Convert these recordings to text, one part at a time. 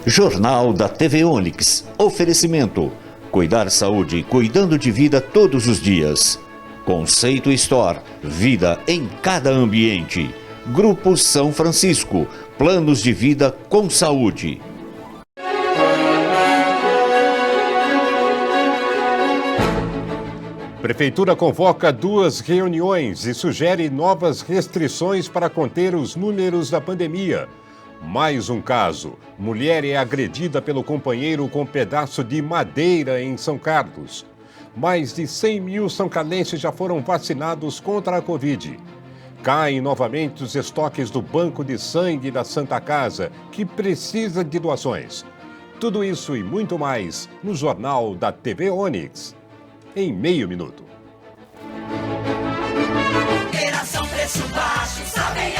Jornal da TV Onix. Oferecimento. Cuidar saúde, cuidando de vida todos os dias. Conceito Store. Vida em cada ambiente. Grupo São Francisco. Planos de vida com saúde. Prefeitura convoca 2 reuniões e sugere novas restrições para conter os números da pandemia. Mais um caso. Mulher é agredida pelo companheiro com pedaço de madeira em São Carlos. Mais de 100 mil são-carlenses já foram vacinados contra a Covid. Caem novamente os estoques do Banco de Sangue da Santa Casa, que precisa de doações. Tudo isso e muito mais no Jornal da TV Onix. Em meio minuto. Operação Preço Baixo, Savenhago.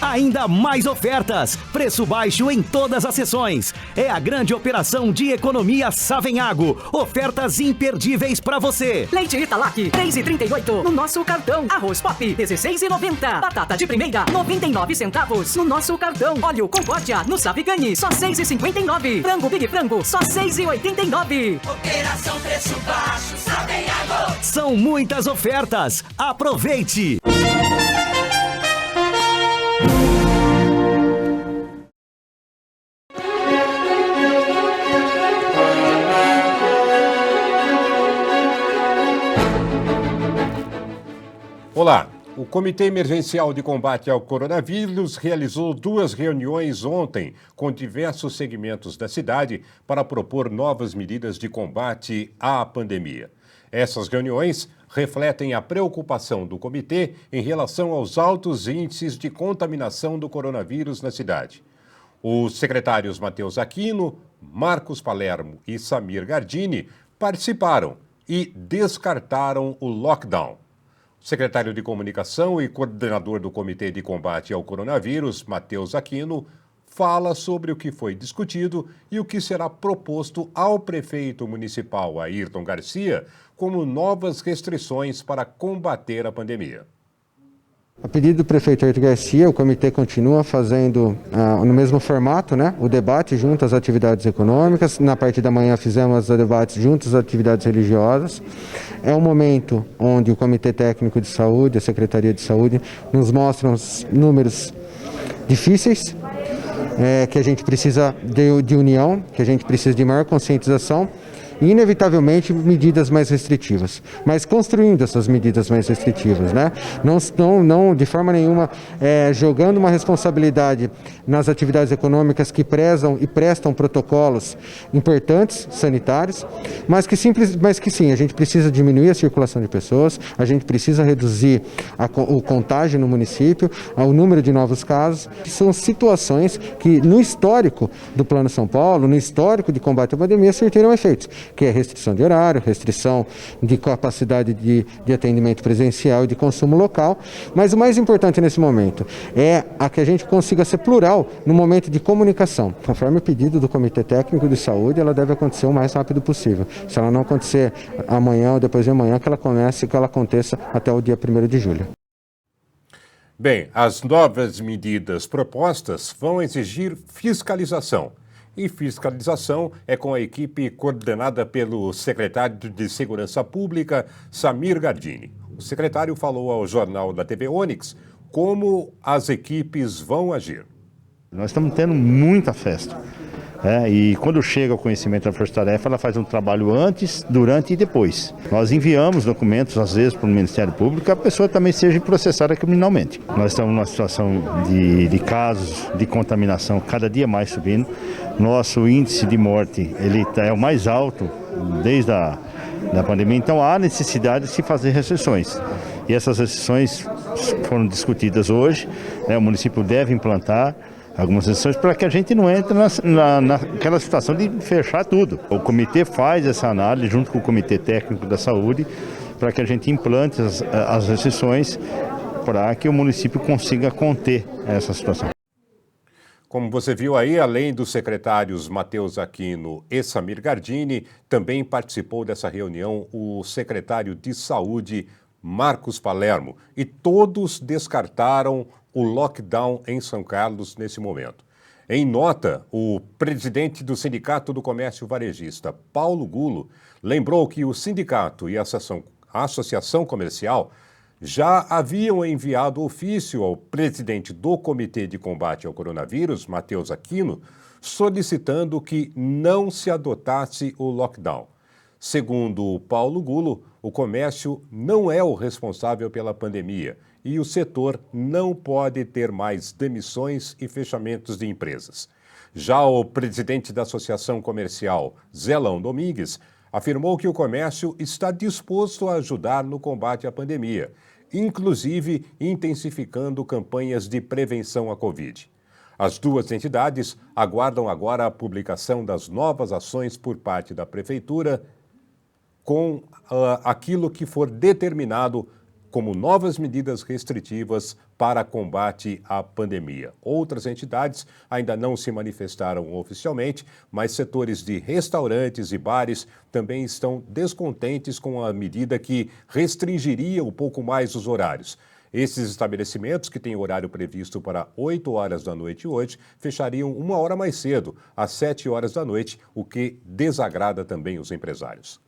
Ainda mais ofertas. Preço baixo em todas as seções. É a grande operação de economia Savenhago. Ofertas imperdíveis para você. Leite Italac, 3,38 no nosso cartão. Arroz Pop, 16,90. Batata de primeira, 99 centavos no nosso cartão. Óleo Concórdia no Savigani, só 6,59. Frango Big Frango, só 6,89. Operação Preço Baixo, Savenhago. São muitas ofertas. Aproveite! Olá, o Comitê Emergencial de Combate ao Coronavírus realizou 2 reuniões ontem com diversos segmentos da cidade para propor novas medidas de combate à pandemia. Essas reuniões refletem a preocupação do comitê em relação aos altos índices de contaminação do coronavírus na cidade. Os secretários Matheus Aquino, Marcos Palermo e Samir Gardini participaram e descartaram o lockdown. O secretário de Comunicação e coordenador do Comitê de Combate ao Coronavírus, Matheus Aquino, fala sobre o que foi discutido e o que será proposto ao prefeito municipal Ayrton Garcia como novas restrições para combater a pandemia. A pedido do prefeito Ayrton Garcia, o comitê continua fazendo no mesmo formato, né, o debate junto às atividades econômicas. Na parte da manhã fizemos os debates junto às atividades religiosas. É um momento onde o Comitê Técnico de Saúde, a Secretaria de Saúde, nos mostram os números difíceis, que a gente precisa de união, que a gente precisa de maior conscientização e, inevitavelmente, medidas mais restritivas, mas construindo essas medidas mais restritivas, né? Não de forma nenhuma jogando uma responsabilidade nas atividades econômicas que prezam e prestam protocolos importantes, sanitários, mas que sim, a gente precisa diminuir a circulação de pessoas, a gente precisa reduzir o contágio no município, o número de novos casos, que são situações que, no histórico do Plano São Paulo, no histórico de combate à pandemia, surtiram efeitos, que é restrição de horário, restrição de capacidade de atendimento presencial e de consumo local, mas o mais importante nesse momento é que a gente consiga ser plural no momento de comunicação. Conforme o pedido do Comitê Técnico de Saúde, ela deve acontecer o mais rápido possível. Se ela não acontecer amanhã ou depois de amanhã, que ela aconteça até o dia 1º de julho. Bem, as novas medidas propostas vão exigir fiscalização. E fiscalização é com a equipe coordenada pelo secretário de Segurança Pública, Samir Gardini. O secretário falou ao Jornal da TV Onix como as equipes vão agir. Nós estamos tendo muita festa. E quando chega o conhecimento da Força Tarefa, ela faz um trabalho antes, durante e depois. Nós enviamos documentos, às vezes, para o Ministério Público, que a pessoa também seja processada criminalmente. Nós estamos numa situação de casos de contaminação cada dia mais subindo. Nosso índice de morte é o mais alto desde a pandemia, então há necessidade de se fazer restrições. E essas restrições foram discutidas hoje, o município deve implantar algumas restrições para que a gente não entre naquela situação de fechar tudo. O comitê faz essa análise junto com o Comitê Técnico da Saúde para que a gente implante as restrições para que o município consiga conter essa situação. Como você viu aí, além dos secretários Matheus Aquino e Samir Gardini, também participou dessa reunião o secretário de Saúde, Marcos Palermo, e todos descartaram o lockdown em São Carlos nesse momento. Em nota, o presidente do Sindicato do Comércio Varejista, Paulo Gulo, lembrou que o sindicato e a Associação Comercial já haviam enviado ofício ao presidente do Comitê de Combate ao Coronavírus, Matheus Aquino, solicitando que não se adotasse o lockdown. Segundo o Paulo Gulo, o comércio não é o responsável pela pandemia e o setor não pode ter mais demissões e fechamentos de empresas. Já o presidente da Associação Comercial, Zelão Domingues, afirmou que o comércio está disposto a ajudar no combate à pandemia, inclusive intensificando campanhas de prevenção à Covid. As duas entidades aguardam agora a publicação das novas ações por parte da Prefeitura com aquilo que for determinado como novas medidas restritivas para combate à pandemia. Outras entidades ainda não se manifestaram oficialmente, mas setores de restaurantes e bares também estão descontentes com a medida que restringiria um pouco mais os horários. Esses estabelecimentos, que têm horário previsto para 8 horas da noite hoje, fechariam 1 hora mais cedo, às 7 horas da noite, o que desagrada também os empresários.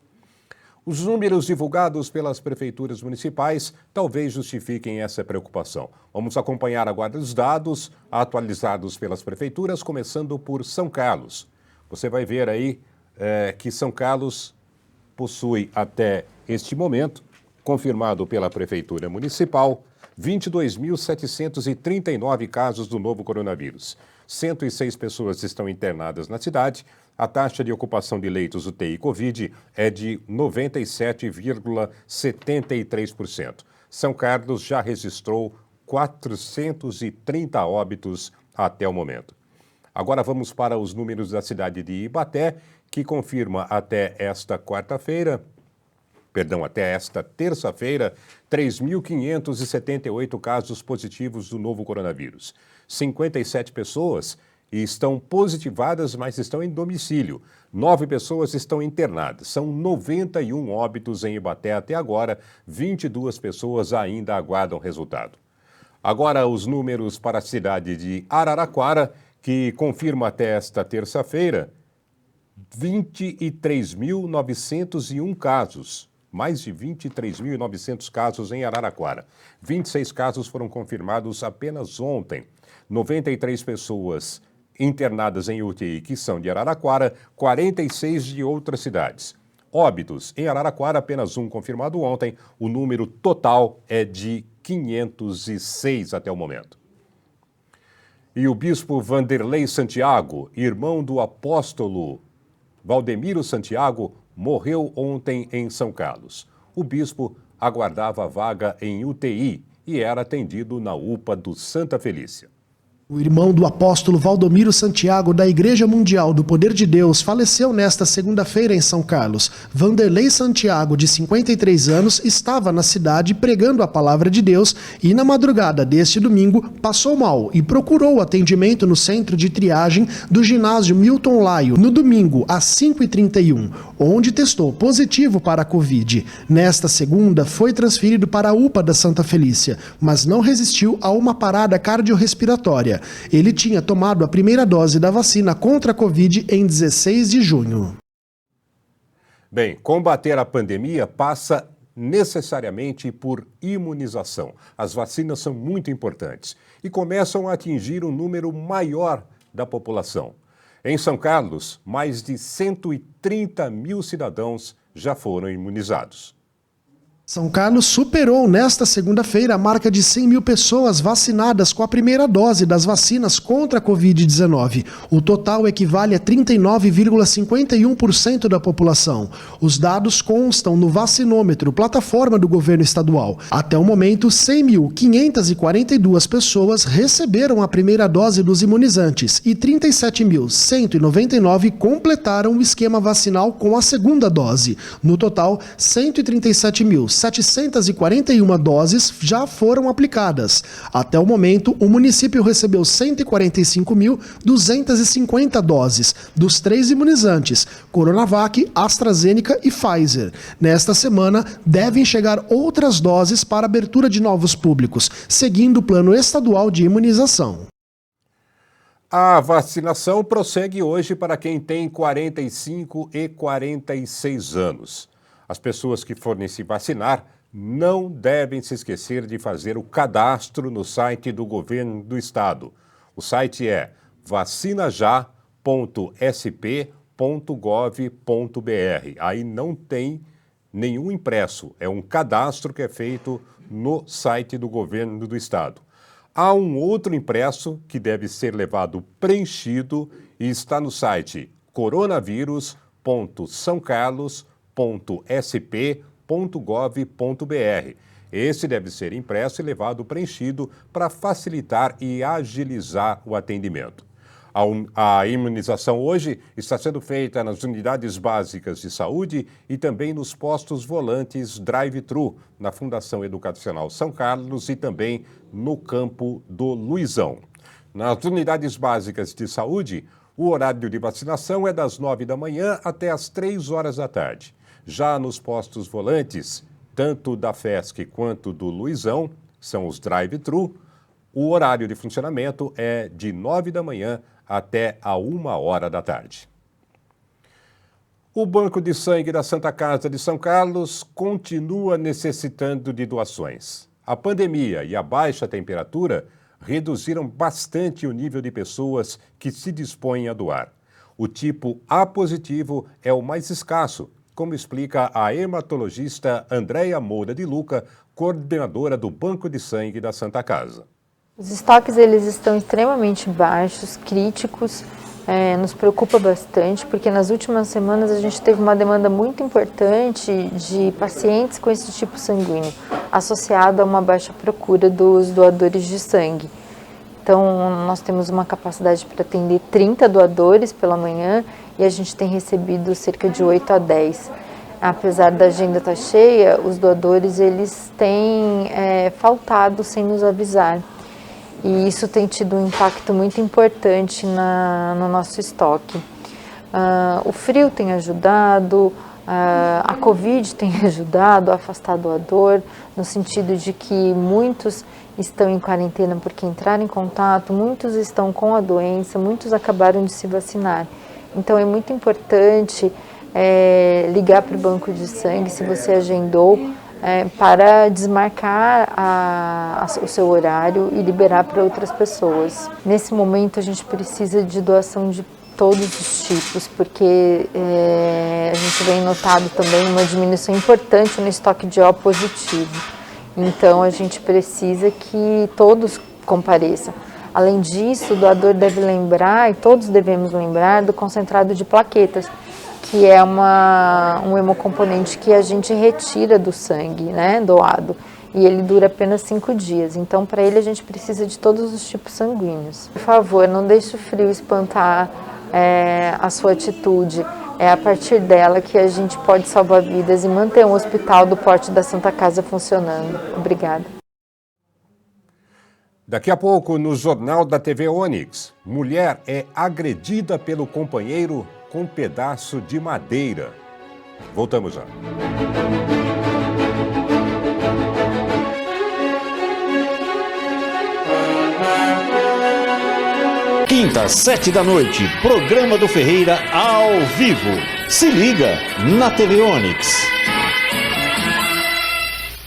Os números divulgados pelas prefeituras municipais talvez justifiquem essa preocupação. Vamos acompanhar agora os dados atualizados pelas prefeituras, começando por São Carlos. Você vai ver aí que São Carlos possui até este momento, confirmado pela Prefeitura Municipal, 22.739 casos do novo coronavírus. 106 pessoas estão internadas na cidade. A taxa de ocupação de leitos UTI Covid é de 97,73%. São Carlos já registrou 430 óbitos até o momento. Agora vamos para os números da cidade de Ibaté, que confirma até esta terça-feira, 3.578 casos positivos do novo coronavírus. 57 pessoas estão positivadas, mas estão em domicílio. 9 pessoas estão internadas. São 91 óbitos em Ibaté até agora. 22 pessoas ainda aguardam resultado. Agora os números para a cidade de Araraquara, que confirma até esta terça-feira 23.901 casos. Mais de 23.900 casos em Araraquara. 26 casos foram confirmados apenas ontem. 93 pessoas internadas em UTI que são de Araraquara, 46 de outras cidades. Óbitos em Araraquara, apenas um confirmado ontem. O número total é de 506 até o momento. E o bispo Vanderlei Santiago, irmão do apóstolo Valdemiro Santiago, morreu ontem em São Carlos. O bispo aguardava vaga em UTI e era atendido na UPA do Santa Felícia. O irmão do apóstolo Valdomiro Santiago, da Igreja Mundial do Poder de Deus, faleceu nesta segunda-feira em São Carlos. Vanderlei Santiago, de 53 anos, estava na cidade pregando a palavra de Deus e, na madrugada deste domingo, passou mal e procurou atendimento no centro de triagem do ginásio Milton Laio, no domingo, às 5h31, onde testou positivo para a Covid. Nesta segunda, foi transferido para a UPA da Santa Felícia, mas não resistiu a uma parada cardiorrespiratória. Ele tinha tomado a primeira dose da vacina contra a Covid em 16 de junho. Bem, combater a pandemia passa necessariamente por imunização. As vacinas são muito importantes e começam a atingir um número maior da população. Em São Carlos, mais de 130 mil cidadãos já foram imunizados. São Carlos superou nesta segunda-feira a marca de 100 mil pessoas vacinadas com a primeira dose das vacinas contra a Covid-19. O total equivale a 39,51% da população. Os dados constam no Vacinômetro, plataforma do governo estadual. Até o momento, 100.542 pessoas receberam a primeira dose dos imunizantes e 37.199 completaram o esquema vacinal com a segunda dose. No total, 137.741 doses já foram aplicadas. Até o momento, o município recebeu 145.250 doses dos 3 imunizantes, Coronavac, AstraZeneca e Pfizer. Nesta semana, devem chegar outras doses para abertura de novos públicos, seguindo o plano estadual de imunização. A vacinação prossegue hoje para quem tem 45 e 46 anos. As pessoas que forem se vacinar não devem se esquecer de fazer o cadastro no site do governo do estado. O site é vacinajá.sp.gov.br. Aí não tem nenhum impresso, é um cadastro que é feito no site do governo do estado. Há um outro impresso que deve ser levado preenchido e está no site coronavírus.sãocarlos.sp.gov.br. Esse deve ser impresso e levado preenchido para facilitar e agilizar o atendimento. A imunização hoje está sendo feita nas unidades básicas de saúde e também nos postos volantes drive-thru, na Fundação Educacional São Carlos e também no campo do Luizão. Nas unidades básicas de saúde, o horário de vacinação é das 9 da manhã até as 3 horas da tarde. Já nos postos volantes, tanto da FESC quanto do Luizão, são os drive-thru, o horário de funcionamento é de 9 da manhã até a 1 hora da tarde. O Banco de Sangue da Santa Casa de São Carlos continua necessitando de doações. A pandemia e a baixa temperatura reduziram bastante o nível de pessoas que se dispõem a doar. O tipo A positivo é o mais escasso, como explica a hematologista Andréia Moura de Luca, coordenadora do Banco de Sangue da Santa Casa. Os estoques eles estão extremamente baixos, críticos, nos preocupa bastante, porque nas últimas semanas a gente teve uma demanda muito importante de pacientes com esse tipo sanguíneo, associado a uma baixa procura dos doadores de sangue. Então, nós temos uma capacidade para atender 30 doadores pela manhã e a gente tem recebido cerca de 8 a 10. Apesar da agenda estar cheia, os doadores eles têm faltado sem nos avisar. E isso tem tido um impacto muito importante no nosso estoque. O frio tem ajudado, a Covid tem ajudado a afastar doador, no sentido de que muitos estão em quarentena porque entraram em contato, muitos estão com a doença, muitos acabaram de se vacinar. Então é muito importante ligar para o banco de sangue, se você agendou, para desmarcar o seu horário e liberar para outras pessoas. Nesse momento a gente precisa de doação de todos os tipos, porque a gente vem notado também uma diminuição importante no estoque de O positivo. Então a gente precisa que todos compareçam. Além disso, o doador deve lembrar, e todos devemos lembrar, do concentrado de plaquetas, que é um hemocomponente que a gente retira do sangue, doado, e ele dura apenas 5 dias. Então, para ele, a gente precisa de todos os tipos sanguíneos. Por favor, não deixe o frio espantar a sua atitude. É a partir dela que a gente pode salvar vidas e manter um hospital do porte da Santa Casa funcionando. Obrigada. Daqui a pouco, no Jornal da TV Onix, mulher é agredida pelo companheiro com um pedaço de madeira. Voltamos já. Quinta, 7 da noite, programa do Ferreira ao vivo. Se liga na TV Onix.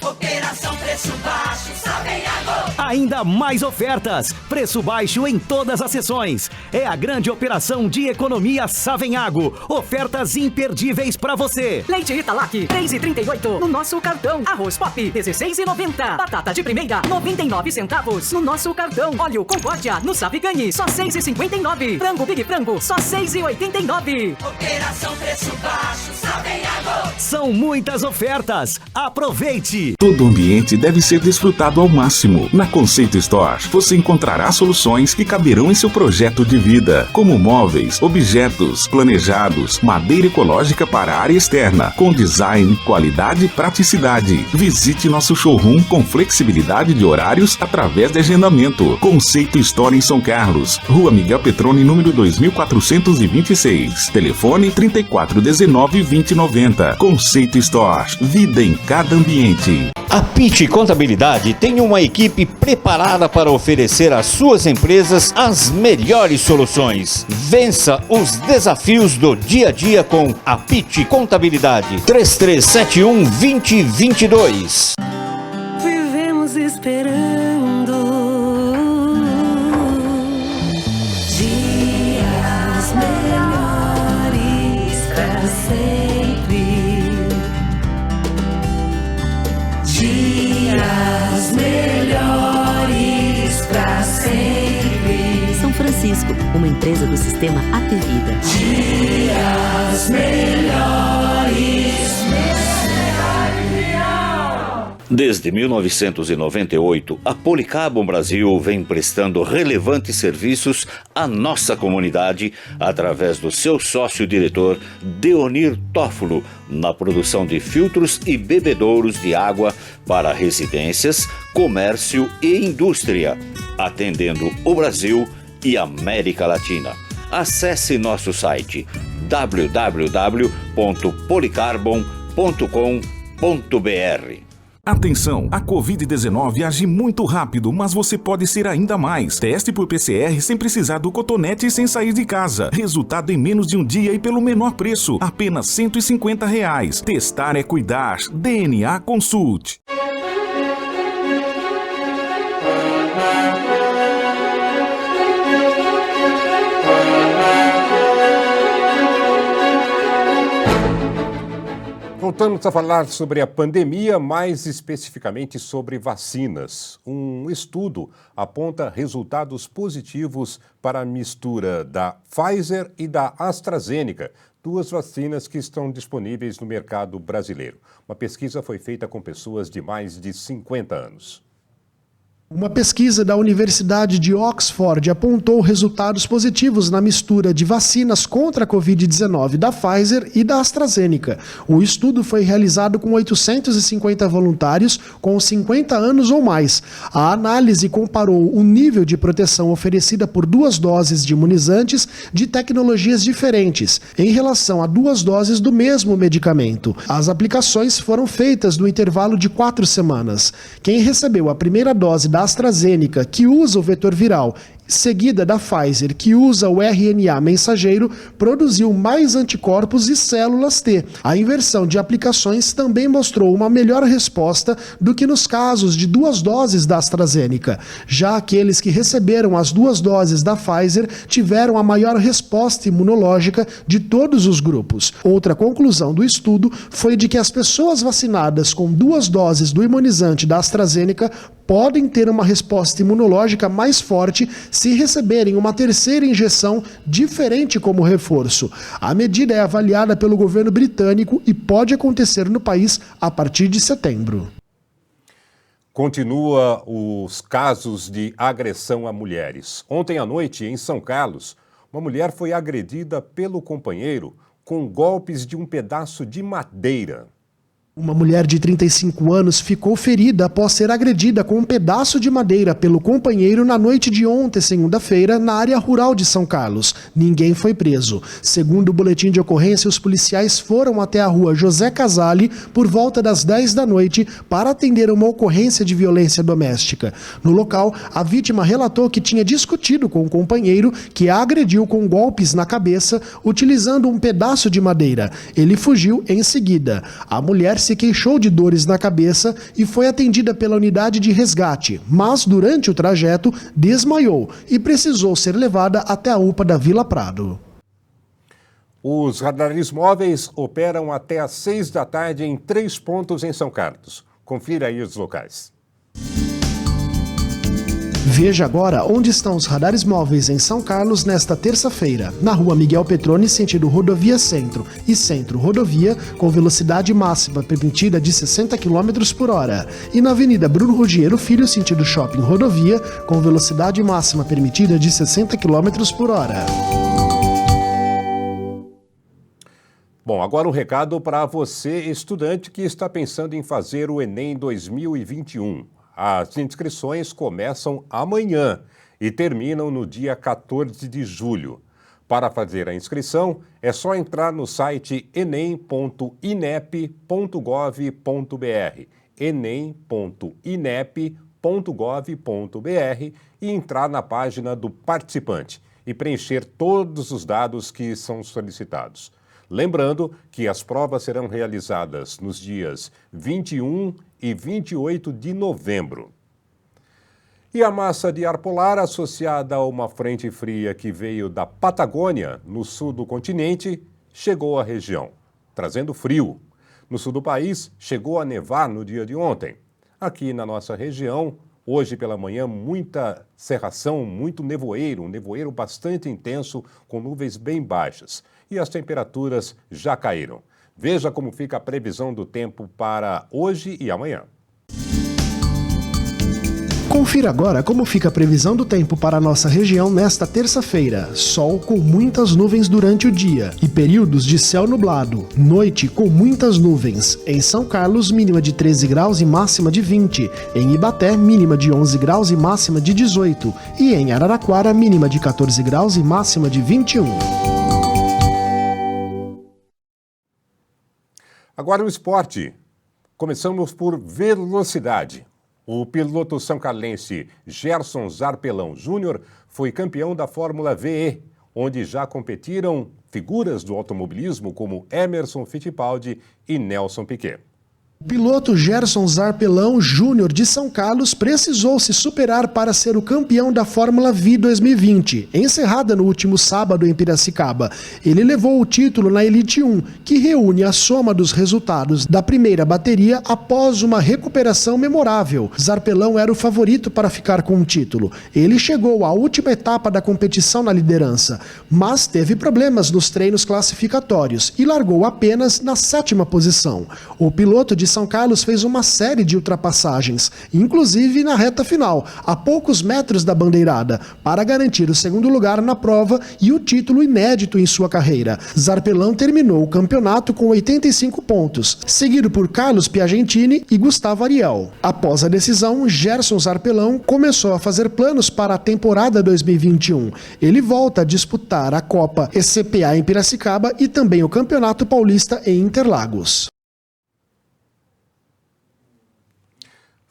Operação Preço Baixo, Savenhago. Ainda mais ofertas, preço baixo em todas as sessões. É a grande operação de economia Savenhago. Ofertas imperdíveis para você. Leite Italac, 3,38 no nosso cartão. Arroz Pop, 16,90. Batata de primeira, 99 centavos no nosso cartão. Óleo Concórdia, no Savigani, só 6,59. Frango Big Frango, só 6,89. Operação Preço Baixo, Savenhago. São muitas ofertas. Aproveite! Todo ambiente deve ser desfrutado ao máximo. Na Conceito Store, você encontrará soluções que caberão em seu projeto de vida, como móveis, objetos, planejados, madeira ecológica para a área externa, com design, qualidade e praticidade. Visite nosso showroom com flexibilidade de horários através de agendamento. Conceito Store em São Carlos, Rua Miguel Petroni, número 2426. Telefone 3419-2090. Conceito Store, vida em cada ambiente. A Pitty Contabilidade tem uma equipe preparada para oferecer às suas empresas as melhores soluções. Vença os desafios do dia a dia com a PIT Contabilidade. 3371-2022. Vivemos esperando dias melhores pra sempre. Dias melhores pra sempre. São Francisco, uma empresa do sistema Apvida. Dias melhores. Desde 1998, a Policarbon Brasil vem prestando relevantes serviços à nossa comunidade através do seu sócio-diretor Deonir Tófolo na produção de filtros e bebedouros de água para residências, comércio e indústria, atendendo o Brasil e América Latina. Acesse nosso site www.policarbon.com.br. Atenção, a Covid-19 age muito rápido, mas você pode ser ainda mais. Teste por PCR sem precisar do cotonete e sem sair de casa. Resultado em menos de um dia e pelo menor preço, apenas R$ 150. Testar é cuidar. DNA Consult. Voltamos a falar sobre a pandemia, mais especificamente sobre vacinas. Um estudo aponta resultados positivos para a mistura da Pfizer e da AstraZeneca, duas vacinas que estão disponíveis no mercado brasileiro. Uma pesquisa foi feita com pessoas de mais de 50 anos. Uma pesquisa da Universidade de Oxford apontou resultados positivos na mistura de vacinas contra a Covid-19 da Pfizer e da AstraZeneca. O estudo foi realizado com 850 voluntários com 50 anos ou mais. A análise comparou o nível de proteção oferecida por duas doses de imunizantes de tecnologias diferentes em relação a duas doses do mesmo medicamento. As aplicações foram feitas no intervalo de 4 semanas. Quem recebeu a primeira dose da AstraZeneca, que usa o vetor viral, seguida da Pfizer, que usa o RNA mensageiro, produziu mais anticorpos e células T. A inversão de aplicações também mostrou uma melhor resposta do que nos casos de duas doses da AstraZeneca. Já aqueles que receberam as duas doses da Pfizer tiveram a maior resposta imunológica de todos os grupos. Outra conclusão do estudo foi de que as pessoas vacinadas com duas doses do imunizante da AstraZeneca podem ter uma resposta imunológica mais forte se receberem uma terceira injeção diferente como reforço. A medida é avaliada pelo governo britânico e pode acontecer no país a partir de setembro. Continua os casos de agressão a mulheres. Ontem à noite, em São Carlos, uma mulher foi agredida pelo companheiro com golpes de um pedaço de madeira. Uma mulher de 35 anos ficou ferida após ser agredida com um pedaço de madeira pelo companheiro na noite de ontem, segunda-feira, na área rural de São Carlos. Ninguém foi preso. Segundo o boletim de ocorrência, os policiais foram até a rua José Casale por volta das 10 da noite para atender uma ocorrência de violência doméstica. No local, a vítima relatou que tinha discutido com o companheiro, que a agrediu com golpes na cabeça, utilizando um pedaço de madeira. Ele fugiu em seguida. A mulher se queixou de dores na cabeça e foi atendida pela unidade de resgate, mas durante o trajeto desmaiou e precisou ser levada até a UPA da Vila Prado. Os radares móveis operam até às 6 da tarde em 3 pontos em São Carlos. Confira aí os locais. Veja agora onde estão os radares móveis em São Carlos nesta terça-feira. Na rua Miguel Petroni, sentido Rodovia Centro e Centro Rodovia, com velocidade máxima permitida de 60 km por hora. E na Avenida Bruno Ruggiero Filho, sentido Shopping Rodovia, com velocidade máxima permitida de 60 km por hora. Bom, agora um recado para você, estudante que está pensando em fazer o Enem 2021. As inscrições começam amanhã e terminam no dia 14 de julho. Para fazer a inscrição, é só entrar no site enem.inep.gov.br, enem.inep.gov.br e entrar na página do participante e preencher todos os dados que são solicitados. Lembrando que as provas serão realizadas nos dias 21 e 28 de novembro. E a massa de ar polar associada a uma frente fria que veio da Patagônia, no sul do continente, chegou à região, trazendo frio. No sul do país, chegou a nevar no dia de ontem. Aqui na nossa região, hoje pela manhã, muita cerração, muito nevoeiro, um nevoeiro bastante intenso, com nuvens bem baixas. E as temperaturas já caíram. Veja como fica a previsão do tempo para hoje e amanhã. Confira agora como fica a previsão do tempo para a nossa região nesta terça-feira. Sol com muitas nuvens durante o dia e períodos de céu nublado. Noite com muitas nuvens. Em São Carlos, mínima de 13 graus e máxima de 20. Em Ibaté, mínima de 11 graus e máxima de 18. E em Araraquara, mínima de 14 graus e máxima de 21. Agora o esporte. Começamos por velocidade. O piloto são-carlense Gerson Zarpelão Júnior foi campeão da Fórmula VE, onde já competiram figuras do automobilismo como Emerson Fittipaldi e Nelson Piquet. O piloto Gerson Zarpelão Júnior de São Carlos precisou se superar para ser o campeão da Fórmula V 2020, encerrada no último sábado em Piracicaba. Ele levou o título na Elite 1, que reúne a soma dos resultados da primeira bateria após uma recuperação memorável. Zarpelão era o favorito para ficar com o título. Ele chegou à última etapa da competição na liderança, mas teve problemas nos treinos classificatórios e largou apenas na 7ª posição. O piloto de São Carlos fez uma série de ultrapassagens, inclusive na reta final, a poucos metros da bandeirada, para garantir o segundo lugar na prova e o título inédito em sua carreira. Zarpelão terminou o campeonato com 85 pontos, seguido por Carlos Piagentini e Gustavo Ariel. Após a decisão, Gerson Zarpelão começou a fazer planos para a temporada 2021. Ele volta a disputar a Copa ECPA em Piracicaba e também o Campeonato Paulista em Interlagos.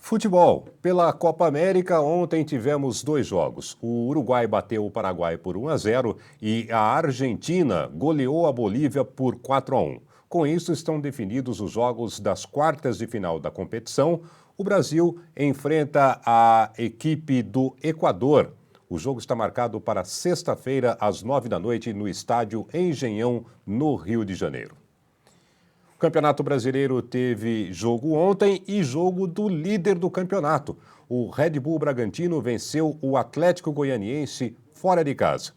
Futebol. Pela Copa América, ontem tivemos 2 jogos. O Uruguai bateu o Paraguai por 1-0 e a Argentina goleou a Bolívia por 4-1. Com isso, estão definidos os jogos das quartas de final da competição. O Brasil enfrenta a equipe do Equador. O jogo está marcado para sexta-feira, às 9h no estádio Engenhão, no Rio de Janeiro. O Campeonato Brasileiro teve jogo ontem e jogo do líder do campeonato. O Red Bull Bragantino venceu o Atlético Goianiense fora de casa.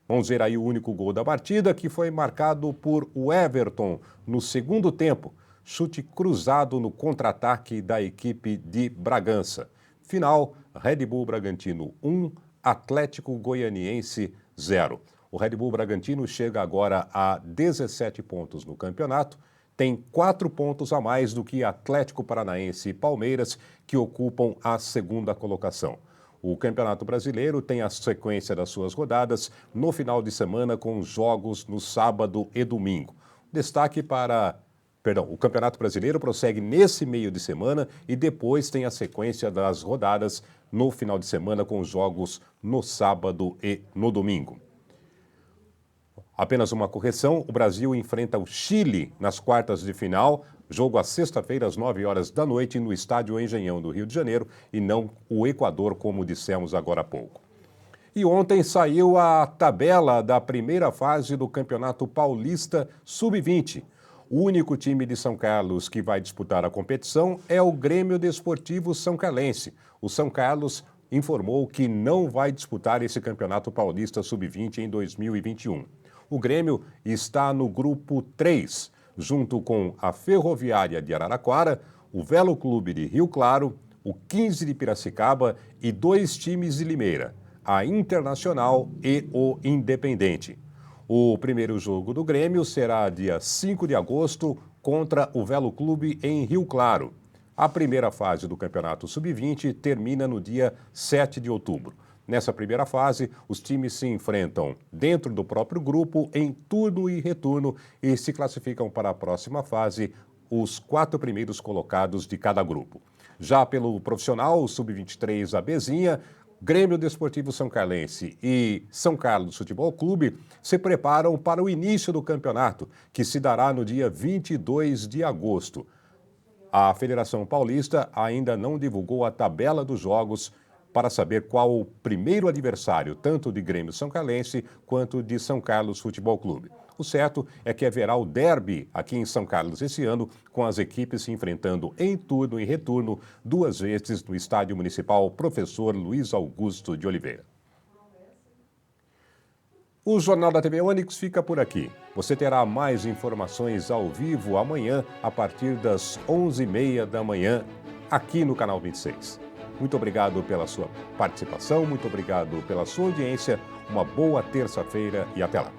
Vamos ver aí o único gol da partida, que foi marcado por o Everton no segundo tempo. Chute cruzado no contra-ataque da equipe de Bragança. Final, Red Bull Bragantino 1, Atlético Goianiense 0. O Red Bull Bragantino chega agora a 17 pontos no campeonato. Tem 4 pontos a mais do que Atlético Paranaense e Palmeiras, que ocupam a segunda colocação. O Campeonato Brasileiro tem a sequência das suas rodadas no final de semana, com jogos no sábado e domingo. Destaque para... o Campeonato Brasileiro prossegue nesse meio de semana e depois tem a sequência das rodadas no final de semana, com jogos no sábado e no domingo. Apenas uma correção, o Brasil enfrenta o Chile nas quartas de final, jogo às sexta-feira às 9h no estádio Engenhão do Rio de Janeiro e não o Equador, como dissemos agora há pouco. E ontem saiu a tabela da primeira fase do Campeonato Paulista Sub-20. O único time de São Carlos que vai disputar a competição é o Grêmio Desportivo São Carlense. O São Carlos informou que não vai disputar esse Campeonato Paulista Sub-20 em 2021. O Grêmio está no grupo 3, junto com a Ferroviária de Araraquara, o Velo Clube de Rio Claro, o 15 de Piracicaba e 2 times de Limeira, a Internacional e o Independente. O primeiro jogo do Grêmio será dia 5 de agosto contra o Velo Clube em Rio Claro. A primeira fase do Campeonato Sub-20 termina no dia 7 de outubro. Nessa primeira fase, os times se enfrentam dentro do próprio grupo em turno e retorno e se classificam para a próxima fase os 4 primeiros colocados de cada grupo. Já pelo profissional, o Sub-23 Abezinha, Grêmio Desportivo São Carlense e São Carlos Futebol Clube se preparam para o início do campeonato, que se dará no dia 22 de agosto. A Federação Paulista ainda não divulgou a tabela dos jogos para saber qual o primeiro adversário, tanto de Grêmio São Carlense quanto de São Carlos Futebol Clube. O certo é que haverá o derby aqui em São Carlos esse ano, com as equipes se enfrentando em turno e retorno 2 vezes no Estádio Municipal Professor Luiz Augusto de Oliveira. O Jornal da TV Onix fica por aqui. Você terá mais informações ao vivo amanhã, a partir das 11h30 da manhã, aqui no Canal 26. Muito obrigado pela sua participação, muito obrigado pela sua audiência, uma boa terça-feira e até lá.